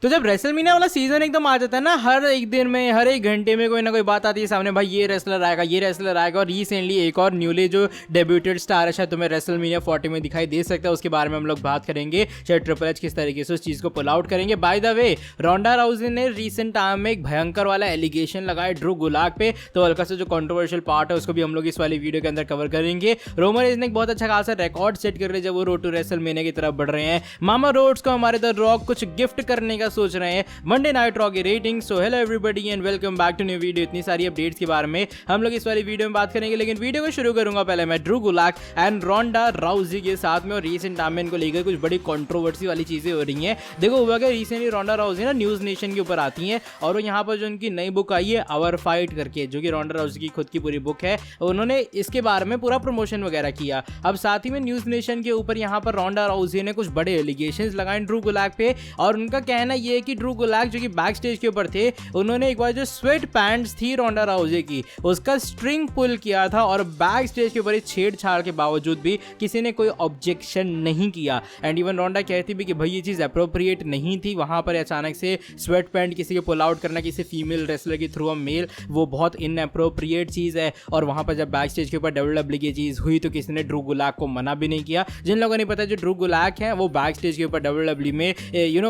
तो जब रेसलमेनिया वाला सीजन एकदम आ जाता है ना, हर एक दिन में हर एक घंटे में कोई ना कोई बात आती है सामने, भाई ये रेसलर आएगा ये रेसलर आएगा। और रिसेंटली एक और न्यूली जो डेब्यूटेड स्टार है, शायद तुम्हें रेसलमेनिया 40 में दिखाई दे सकता है, उसके बारे में हम लोग बात करेंगे। शायद ट्रिपल एच किस तरीके से उस चीज़ को पुल आउट करेंगे। By the way, Ronda Rousey ने रिसेंट टाइम में एक भयंकर वाला एलिगेशन लगाया ड्रू गुलाक पे, तो हल्का सा जो कंट्रोवर्शियल पार्ट है उसको भी हम लोग इस वाली वीडियो के अंदर कवर करेंगे। रोमन रेंज ने एक बहुत अच्छा खासा रिकॉर्ड सेट कर रहे जब वो रोड टू रेसलमेनिया की तरफ बढ़ रहे हैं। मामा रोड्स को हमारे द रॉक कुछ गिफ्ट करने का सोच रहे हैं मंडे नाइट रॉ की rating. So hello everybody and welcome back to new video. इतनी सारी अपडेट्स के बारे में हम लोग इस वाली वीडियो में बात करेंगे, लेकिन वीडियो को शुरू करूंगा पहले मैं ड्रू गुलाक एंड रोंडा राउजी के साथ में। और रिसेंट टाइम में इनको लेकर कुछ बड़ी कंट्रोवर्सी वाली चीजें हो रही हैं। देखो हुआ कि रिसेंटली रोंडा राउजी ना न्यूज नेशन के ऊपर आती हैं, और वो यहाँ पर जो उनकी नई बुक आई है आवर फाइट करके, जो कि रोंडा राउजी की खुद की पूरी बुक है, उन्होंने इसके बारे में पूरा प्रमोशन वगैरह किया। अब साथ ही में न्यूज नेशन के ऊपर यहाँ पर रोंडा राउजी ने कुछ बड़े एलिगेशंस लगाए ड्रू गुलाक पे, और उनका कहना ये है कि ड्रू गुलाक जो कि बैक स्टेज के ऊपर थे, उन्होंने एक बार जो स्वेट पैंट्स थी रोंडा राउजी की उसका स्ट्रिंग पुल किया था, और बैक स्टेज के ऊपर छेड़छाड़ के बावजूद भी किसी ने कोई ऑब्जेक्शन नहीं किया। एंड इवन रोंडा कहती भी कि भाई ये चीज अप्रोप्रिएट नहीं थी, वहां पर अचानक से स्वेट पैंट किसी के पुल आउट करना किसी फीमेल रेसलर के थ्रू अ मेल, वो बहुत इनअप्रोप्रिएट चीज है। और वहां पर जब बैक स्टेज के ऊपर डब्ल्यूडब्ल्यूई की चीज हुई तो किसी ने ड्रू गुलाक को मना भी नहीं किया। जिन लोगों ने पता है, जो ड्रू गुलाक है वो बैक स्टेज के ऊपर डब्ल्यूडब्ल्यूई में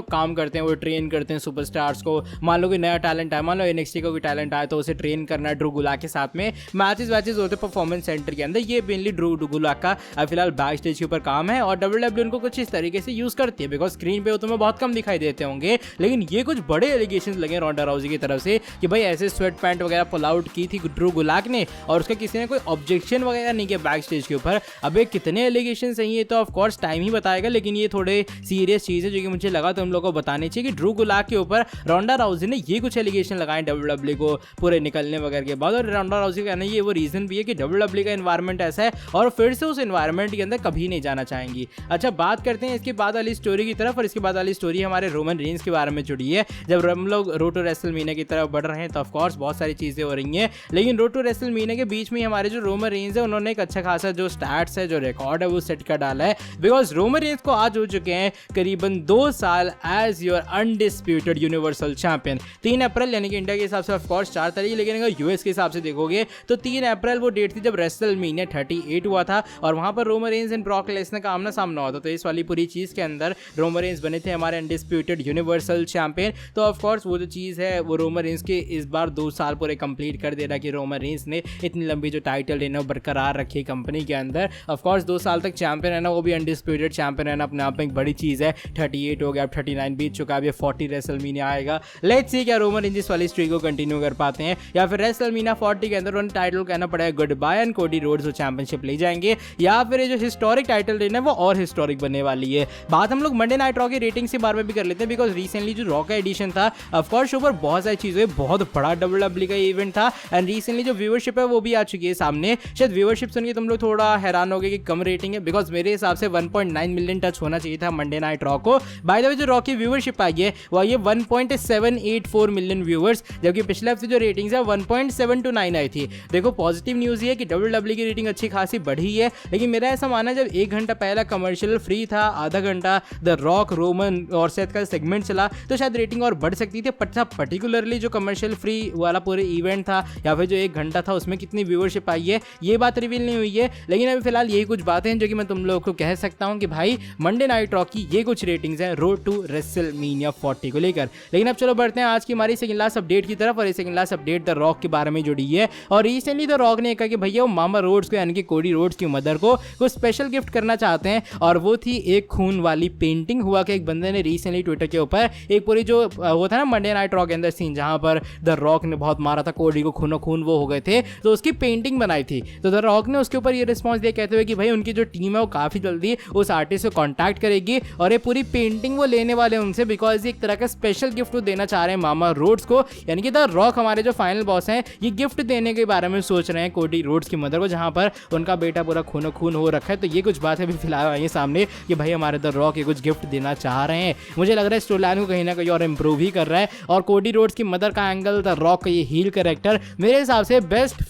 काम करते हैं, वो ट्रेन करते हैं सुपरस्टार्स को। मान लो कोई नया टैलेंट है, मान लो एनएक्सटी का कोई टैलेंट आया तो उसे ट्रेन करना है ड्रू गुलाक के साथ में। मैचेस वैचेस होते परफॉर्मेंस सेंटर के अंदर, ये मेनली ड्रू गुलाक का फिलहाल बैक स्टेज के ऊपर काम है। और डब्ल्यूडब्ल्यूई उनको कुछ इस तरीके से यूज करती है, बिकॉज स्क्रीन पे वो तुम्हें बहुत कम दिखाई देते होंगे, लेकिन ये कुछ बड़े एलिगेशंस लगे रोंडा राउजी की तरफ से कि भाई ऐसे स्वेट पैंट वगैरह पुल आउट की थी ड्रू गुलाक ने, और उसका किसी ने कोई ऑब्जेक्शन वगैरह नहीं किया बैक स्टेज के ऊपर। अब कितने एलिगेशन सही है तो ऑफ कोर्स टाइम ही बताएगा, लेकिन ये थोड़े सीरियस चीज है जो कि मुझे लगा तुम लोगों को बतानी चाहिए कि ड्रू गुलाक के ऊपर रोंडा राउजी ने ये कुछ एलिगेशन लगाए डब्ल्यूडब्ल्यूई को पूरे निकलने वगैरह के बाद। और रोंडा राउजी का कहना ये वो रीजन भी है कि डब्ल्यूडब्ल्यूई का एनवायरनमेंट ऐसा है और फिर से उस एनवायरनमेंट के अंदर कभी नहीं जाना चाहेंगी। अच्छा, बात करते हैं इसके बाद वाली स्टोरी की तरफ, और इसके बाद वाली स्टोरी हमारे रोमन रेंज के बारे में जुड़ी है। जब हम लोग रोड टू रेसलमेनिया की तरफ बढ़ रहे हैं तो ऑफ कोर्स बहुत सारी चीजें हो रही हैं, लेकिन रोड टू रेसलमेनिया के बीच में हमारे जो रोमन रेंज है उन्होंने एक अच्छा खासा जो स्टैट्स है, जो रिकॉर्ड है वो सेट कर डाला है। बिकॉज रोमन रेंज को आज हो चुके हैं करीबन 2 साल as your undisputed universal champion. 3 April यानी कि इंडिया के हिसाब से ऑफ कोर्स 4 तारीख, लेकिन अगर यूएस के हिसाब से देखोगे तो 3 अप्रैल वो डेट थी जब रेसलमेनिया 38 हुआ था, और वहां पर Roman Reigns and Brock Lesnar का आमना सामना हुआ था। तो इस वाली पूरी चीज के अंदर रोमन रेंज बने थे हमारे अनडिस्प्यूटेड यूनिवर्सल चैंपियन। तो ऑफ कोर्स वो जो चीज है वो रोमन रेंज के इस बार 2 साल पूरे कंप्लीट कर दे रहा कि रोमन रेंज ने इतनी लंबी जो टाइटल है ना बरकरार रखी कंपनी के अंदर। ऑफ कोर्स 2 साल तक चैंपियन है ना, वो भी अनडिस्प्यूटेड चैंपियन है ना, अपने आप में एक बड़ी चीज है। 38 हो गया, अब 39 बीत चुका है, अब ये 40 रेसलमेनिया आएगा। लेट्स सी क्या रोमन रेंज इस वाली स्ट्रीक को कंटिन्यू कर पाते हैं, या फिर रेसलमेनिया 40 के अंदर उन्हें टाइटल कहना पड़ेगा good bye and Cody Rhodes वो चैंपियनशिप ले जाएंगे, या फिर ये जो हिस्टोरिक टाइटल रेन है वो और हिस्टोरिक बनने वाली है। बात हम लोग मंडे नाइट रॉ की रेटिंग्स के बारे में भी कर लेते हैं, बिकॉज रिसेंटली जो रॉ का एडिशन था ऑफ कोर्स ऊपर बहुत सारी चीजें, बहुत बड़ा डब्ल्यूडब्ल्यूई का इवेंट था, एंड रिसेंटली जो व्यूअरशिप है वो भी आ चुकी है सामने। शायद व्यूअरशिप सुन के तुम लोग थोड़ा हैरान हो गए कि कम रेटिंग है, बिकॉज मेरे हिसाब से 1.9 मिलियन टच होना चाहिए था मंडे नाइट रॉ को। बाय द वे, जो रॉ की व्यूअरशिप आई है वो ये 1.784 मिलियन व्यूअर्स, जबकि पिछले हफ्ते जो रेटिंग्स है 1.729 आई थी। देखो पॉजिटिव न्यूज़ ये है कि डब्ल्यूडब्ल्यूई की रेटिंग अच्छी खासी बढ़ी है, लेकिन मेरा ऐसा मानना है जब 1 घंटा पहला कमर्शियल फ्री था, आधा घंटा द रॉक रोमन और सेथ का सेगमेंट चला, तो शायद रेटिंग और बढ़ सकती थी। पर्टिकुलरली जो कमर्शियल फ्री वाला पूरे इवेंट था या फिर जो 1 घंटा था उसमें कितनी व्यूअरशिप आई है ये बात रिवील नहीं हुई है, लेकिन अभी फिलहाल यही कुछ बातें हैं जो कि मैं तुम लोगों को कह सकता हूं कि भाई मंडे नाइट रॉ की ये कुछ रेटिंग्स हैं रोड टू रेसलमेनिया 40 को लेकर। लेकिन अब चलो बढ़ते हैं आज की हमारी सेकंड लास्ट अपडेट की तरफ, और second last update the rock के बारे में जुड़ी है। और रिसेंटली द रॉक ने कहा कि भैया वो मामा रोड्स को यानी कि कोडी रोड्स की मदर को कुछ स्पेशल गिफ्ट करना चाहते हैं, और वो थी एक खून वाली पेंटिंग। हुआ कि एक बंदे ने रिसेंटली ट्विटर के ऊपर एक पूरी जो वो था ना मंडे नाइट रॉ के अंदर सीन जहां पर द रॉक ने बहुत मारा था कोडी को, खूनो खून वो हो गए थे, तो उसकी पेंटिंग बनाई थी। तो द रॉक ने उसके ऊपर ये रिस्पॉन्स दिया कहते हुए कि भाई उनकी जो टीम है वो काफी जल्दी उस आर्टिस्ट से कॉन्टैक्ट करेगी, और ये पूरी पेंटिंग वो लेने वाले उनसे, बिकॉज एक तरह का स्पेशल गिफ्ट वो देना चाह रहे हैं मामा रोड्स को, यानी कि द रॉक हमारे जो फाइनल बॉस हैं ये गिफ्ट देने के बारे में सोच रहे हैं कोडी रोड्स की मदर को, जहां पर उनका बेटा पूरा खूनो खून हो रखा है। तो ये कुछ बात है अभी फिलहाल आई है सामने कि भाई हमारे द रॉक ये कुछ गिफ्ट देना चाह रहे हैं। मुझे लग रहा है स्टोरी लाइन को कहीं ना कहीं और इंप्रूव ही कर रहा है, और कोडी रोड्स की मदर का एंगल, द रॉक का ये हील कैरेक्टर, मेरे हिसाब से बेस्ट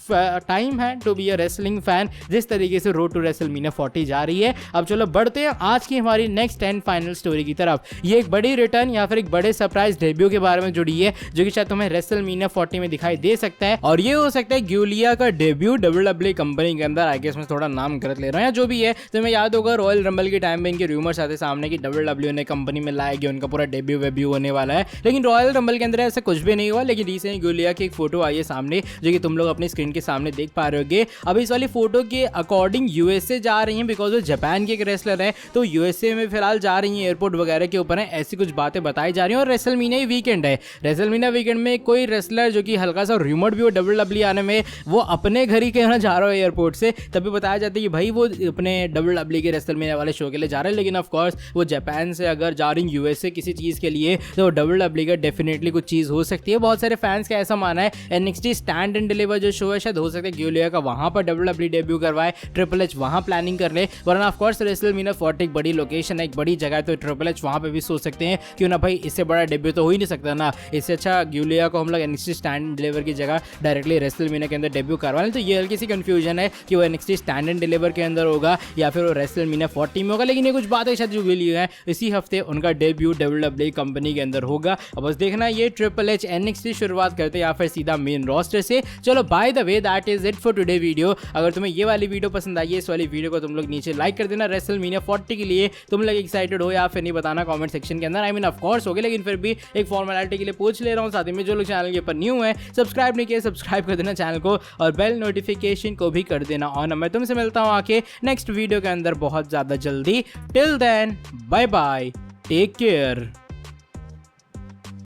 टाइम है to be a wrestling fan, जिस तरीके से रोड टू रेसलमेनिया 40 जा रही है। अब चलो बढ़ते हैं आज की हमारी नेक्स्ट 10 फाइनल स्टोरी की तरफ। ये एक बड़ी रिटर्न इन्फॉर्मेशन या फिर एक बड़े सरप्राइज डेब्यू के बारे में जुड़ी है जो कि शायद तुम्हें रेसलमेनिया 40 में दिखाई दे सकता है। और ये हो सकता है गिलिया का डेब्यू WWE कंपनी के अंदर। आई गेस मैं थोड़ा नाम गलत ले रहा हूँ या जो भी है। तुम्हें याद होगा रॉयल रंबल के टाइम में इनके रूमर्स आते सामने कि WWE ने कंपनी में लाएगी, उनका पूरा डेब्यू वेब्यू होने वाला है, लेकिन रॉयल रंबल के अंदर ऐसा कुछ भी नहीं हुआ। लेकिन रिसेंट गिलिया की एक फोटो आई है सामने जो कि तुम लोग अपनी स्क्रीन के सामने देख पा रहे होगे। अब इस वाली फोटो के अकॉर्डिंग यूएसए जा रही हैं बिकॉज वो जापान के एक रेसलर है, तो यूएसए में फिलहाल जा रही है, एयरपोर्ट वगैरह के ऊपर है, ऐसी कुछ बातें बताई जा रही हैं। और रेसलमेनिया वीकेंड है, रेसलमेनिया वीकेंड में कोई रेसलर जो कि हल्का सा रूमर्ड भी हो WWE आने में, वो अपने घर ही कहना जा रहा है एयरपोर्ट से, तभी बताया जाता है कि भाई वो अपने WWE के रेसलमेनिया वाले शो के लिए जा रहे हैं। लेकिन ऑफ कोर्स वो जापान से अगर जा रही यूएसए किसी चीज़ के लिए तो WWE का डेफिनेटली कुछ चीज़ हो सकती है। बहुत सारे फैंस का ऐसा मानना है NXT स्टैंड एंड डिलीवर जो शो है शायद हो सकता है गिलिया का वहाँ पर WWE डेब्यू करवाए, ट्रिपल एच वहाँ प्लानिंग कर ले, वरना ऑफ कोर्स रेसलमेनिया 40 एक बड़ी लोकेशन है, एक बड़ी जगह है, तो ट्रिपल एच वहाँ पे भी सोच सकते हैं क्यों ना भाई, इससे बड़ा डेब्यू तो हो ही नहीं सकता ना। इससे अच्छा गिलिया को हम लोग NXT स्टैंड डिलीवर की जगह डायरेक्टली रेसलमेनिया के अंदर डेब्यू करवा लें। तो ये हल्की सी कंफ्यूजन है कि वो NXT स्टैंड एंड डिलीवर के अंदर होगा या फिर वो रेसलमेनिया 40 में होगा। लेकिन ये कुछ बातें शायद जो गिलिया है इसी हफ्ते उनका डेब्यू WWE कंपनी के अंदर होगा। अब बस देखना ये ट्रिपल एच NXT शुरुआत करते या फिर सीधा मेन रोस्टर से। चलो bye the way that is it for today video. अगर तुम्हें ये वाली वीडियो पसंद आई है, इस वाली वीडियो को तुम लोग नीचे लाइक कर देना। रेसलमेनिया 40 के लिए तुम लोग एक्साइटेड हो या फिर नहीं बताना कमेंट सेक्शन के अंदर। आई मीन ऑफ कोर्स हो गए, लेकिन फिर भी एक फॉर्मेलिटी के लिए पूछ ले रहा हूँ। साथ ही में जो लोग चैनल के ऊपर न्यू है, सब्सक्राइब नहीं किया, सब्सक्राइब कर देना चैनल को और बेल नोटिफिकेशन को भी कर देना ऑन। मैं तुमसे मिलता हूँ आके नेक्स्ट वीडियो के अंदर बहुत ज़्यादा जल्दी। Till then bye bye, take care.